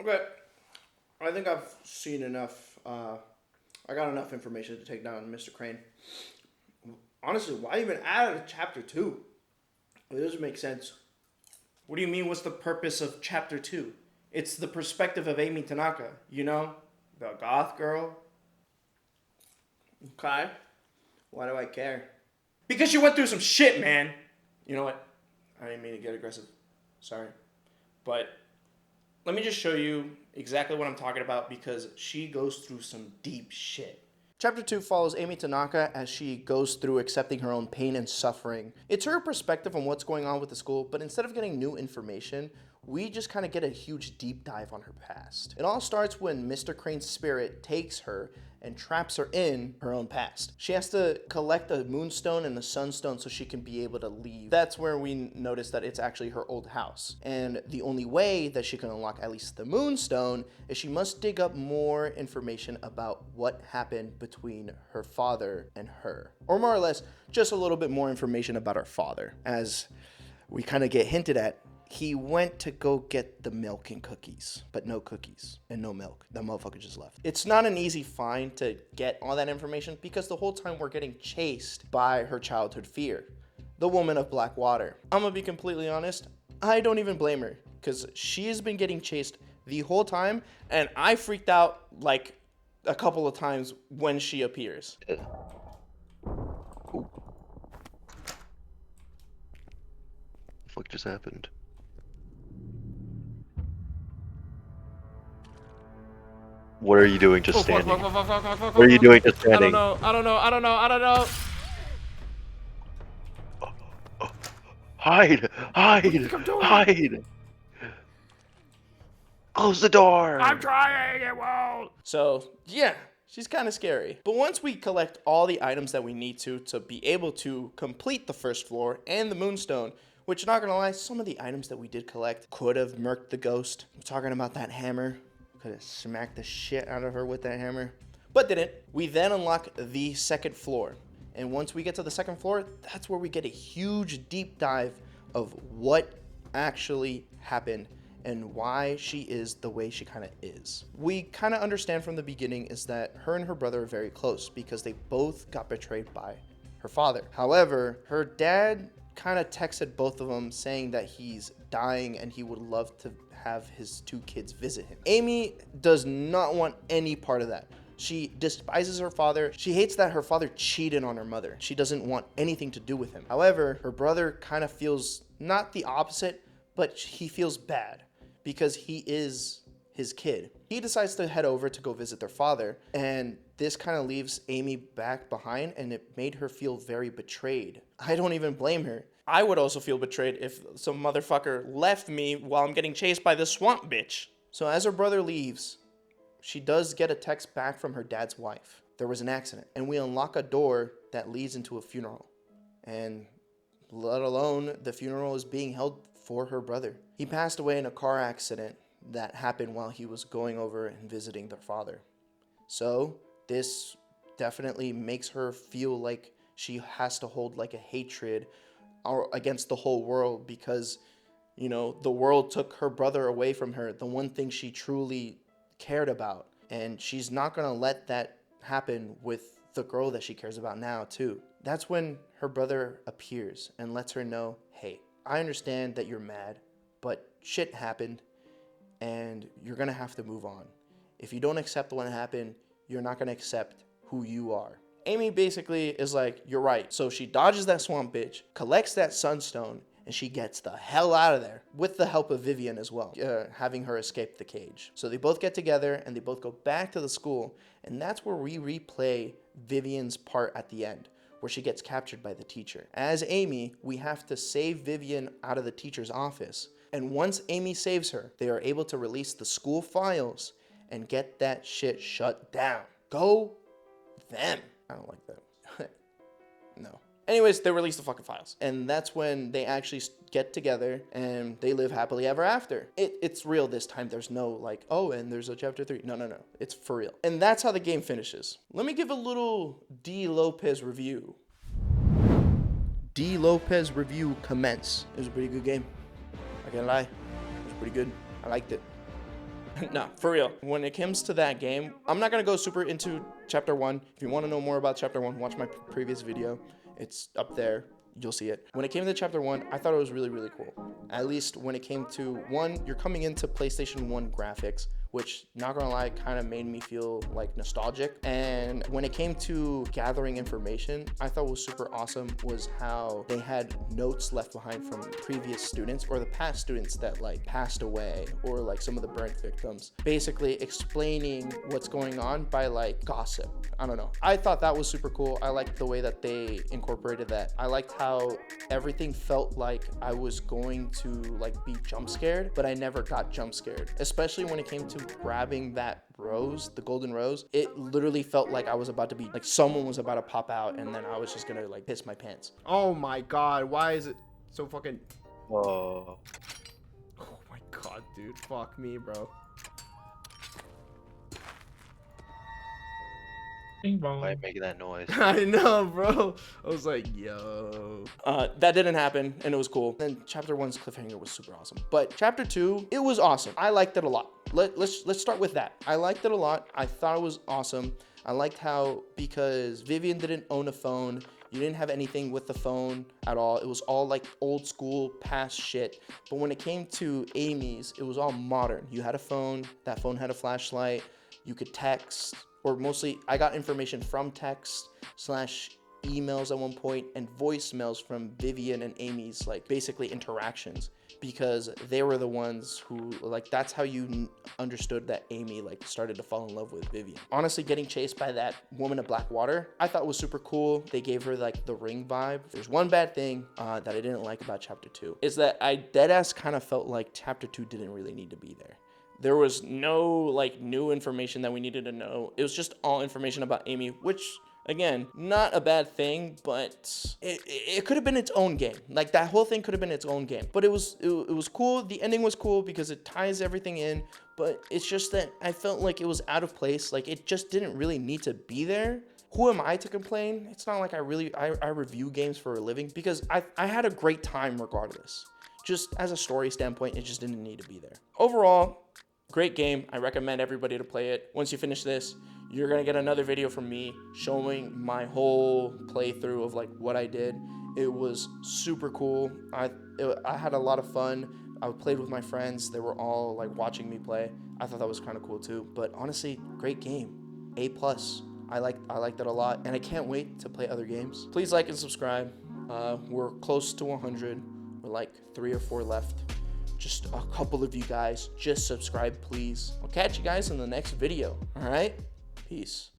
Okay, I think I've seen enough. I got enough information to take down Mr. Crane. Honestly, why even add a chapter 2? It doesn't make sense. What do you mean, what's the purpose of chapter 2? It's the perspective of Amy Tanaka, you know? The goth girl. Okay. Why do I care? Because she went through some shit, man. You know what? I didn't mean to get aggressive. Sorry. But let me just show you exactly what I'm talking about because she goes through some deep shit. Chapter 2 follows Amy Tanaka as she goes through accepting her own pain and suffering. It's her perspective on what's going on with the school, but instead of getting new information, we just kind of get a huge deep dive on her past. It all starts when Mr. Crane's spirit takes her and traps her in her own past. She has to collect a moonstone and a sunstone so she can be able to leave. That's where we notice that it's actually her old house. And the only way that she can unlock at least the moonstone is she must dig up more information about what happened between her father and her. Or more or less, just a little bit more information about her father. As we kind of get hinted at, he went to go get the milk and cookies, but no cookies and no milk. That motherfucker just left. It's not an easy find to get all that information because the whole time we're getting chased by her childhood fear, the woman of Blackwater. I'm gonna be completely honest, I don't even blame her because she has been getting chased the whole time and I freaked out like a couple of times when she appears. What the fuck just happened? What are you doing just standing? What are you doing just standing? I don't know. Hide! Hide! What do you think I'm doing? Hide! Close the door! I'm trying, it won't. So, yeah, she's kind of scary. But once we collect all the items that we need to be able to complete the first floor and the moonstone, which, not gonna lie, some of the items that we did collect could have murked the ghost. I'm talking about that hammer. Could have smacked the shit out of her with that hammer, but didn't. We then unlock the second floor. And once we get to the second floor, that's where we get a huge deep dive of what actually happened and why she is the way she kind of is. We kind of understand from the beginning is that her and her brother are very close because they both got betrayed by her father. However, her dad kind of texted both of them saying that he's dying and he would love to have his 2 kids visit him. Amy does not want any part of that. She despises her father. She hates that her father cheated on her mother. She doesn't want anything to do with him. However, her brother kind of feels not the opposite, but he feels bad because he is his kid. He decides to head over to go visit their father, and this kind of leaves Amy back behind, and it made her feel very betrayed. I don't even blame her. I would also feel betrayed if some motherfucker left me while I'm getting chased by this swamp bitch. So as her brother leaves, she does get a text back from her dad's wife. There was an accident, and we unlock a door that leads into a funeral. And let alone the funeral is being held for her brother. He passed away in a car accident that happened while he was going over and visiting their father. So this definitely makes her feel like she has to hold like a hatred against the whole world because, you know, the world took her brother away from her, the one thing she truly cared about. And she's not gonna let that happen with the girl that she cares about now too. That's when her brother appears and lets her know, hey, I understand that you're mad, but shit happened and you're gonna have to move on. If you don't accept what happened, you're not gonna accept who you are. Amy basically is like, you're right. So she dodges that swamp bitch, collects that sunstone, and she gets the hell out of there with the help of Vivian as well, having her escape the cage. So they both get together and they both go back to the school, and that's where we replay Vivian's part at the end, where she gets captured by the teacher. As Amy, we have to save Vivian out of the teacher's office. And once Amy saves her, they are able to release the school files and get that shit shut down. Go them. I don't like that. No. Anyways, they release the fucking files. And that's when they actually get together and they live happily ever after. It's real this time. There's no like, oh, and there's a chapter 3. No. It's for real. And that's how the game finishes. Let me give a little D. Lopez review. D. Lopez review commence. It was a pretty good game. I can't lie. It was pretty good. I liked it. No, for real. When it comes to that game, I'm not gonna go super into chapter 1. If you want to know more about chapter 1, watch my previous video. It's up there. You'll see it. When it came to chapter 1, I thought it was really, really cool. At least when it came to 1, you're coming into PlayStation 1 graphics, which, not gonna lie, kind of made me feel like nostalgic. And when it came to gathering information, I thought was super awesome was how they had notes left behind from previous students or the past students that like passed away, or like some of the burnt victims, basically explaining what's going on by like gossip. I don't know. I thought that was super cool. I liked the way that they incorporated that. I liked how everything felt like I was going to like be jump scared, but I never got jump scared, especially when it came to grabbing that rose, the golden rose. It literally felt like I was about to be like someone was about to pop out, and then I was just gonna like piss my pants. Oh my god, why is it so fucking... Oh. Oh my god, dude, fuck me, bro. Bing bong. Why making that noise? I know, bro. I was like, yo. That didn't happen, and it was cool. Then chapter 1's cliffhanger was super awesome, but chapter 2, it was awesome. I liked it a lot. Let's start with that. I liked it a lot. I thought it was awesome. I liked how, because Vivian didn't own a phone, you didn't have anything with the phone at all. It was all like old school past shit. But when it came to Amy's, it was all modern. You had a phone, that phone had a flashlight, you could text, or mostly I got information from text / emails at one point, and voicemails from Vivian and Amy's like basically interactions, because they were the ones who like, that's how you understood that Amy like started to fall in love with Vivian. Honestly, getting chased by that woman of Blackwater, I thought was super cool. They gave her like the Ring vibe. There's one bad thing that I didn't like about chapter 2 is that I deadass kind of felt like chapter 2 didn't really need to be there. There was no like new information that we needed to know. It was just all information about Amy, which, again, not a bad thing, but it could have been its own game. Like, that whole thing could have been its own game. But it was cool. The ending was cool because it ties everything in. But it's just that I felt like it was out of place. Like, it just didn't really need to be there. Who am I to complain? It's not like I review games for a living, because I had a great time regardless. Just as a story standpoint, it just didn't need to be there. Overall, great game. I recommend everybody to play it. Once you finish this, you're gonna get another video from me showing my whole playthrough of like what I did. It was super cool. I had a lot of fun. I played with my friends. They were all like watching me play. I thought that was kind of cool too. But honestly, great game. A+. I liked it a lot, and I can't wait to play other games. Please like and subscribe. We're close to 100. We're like 3 or 4 left. Just a couple of you guys, just subscribe, please. I'll catch you guys in the next video. All right? Peace.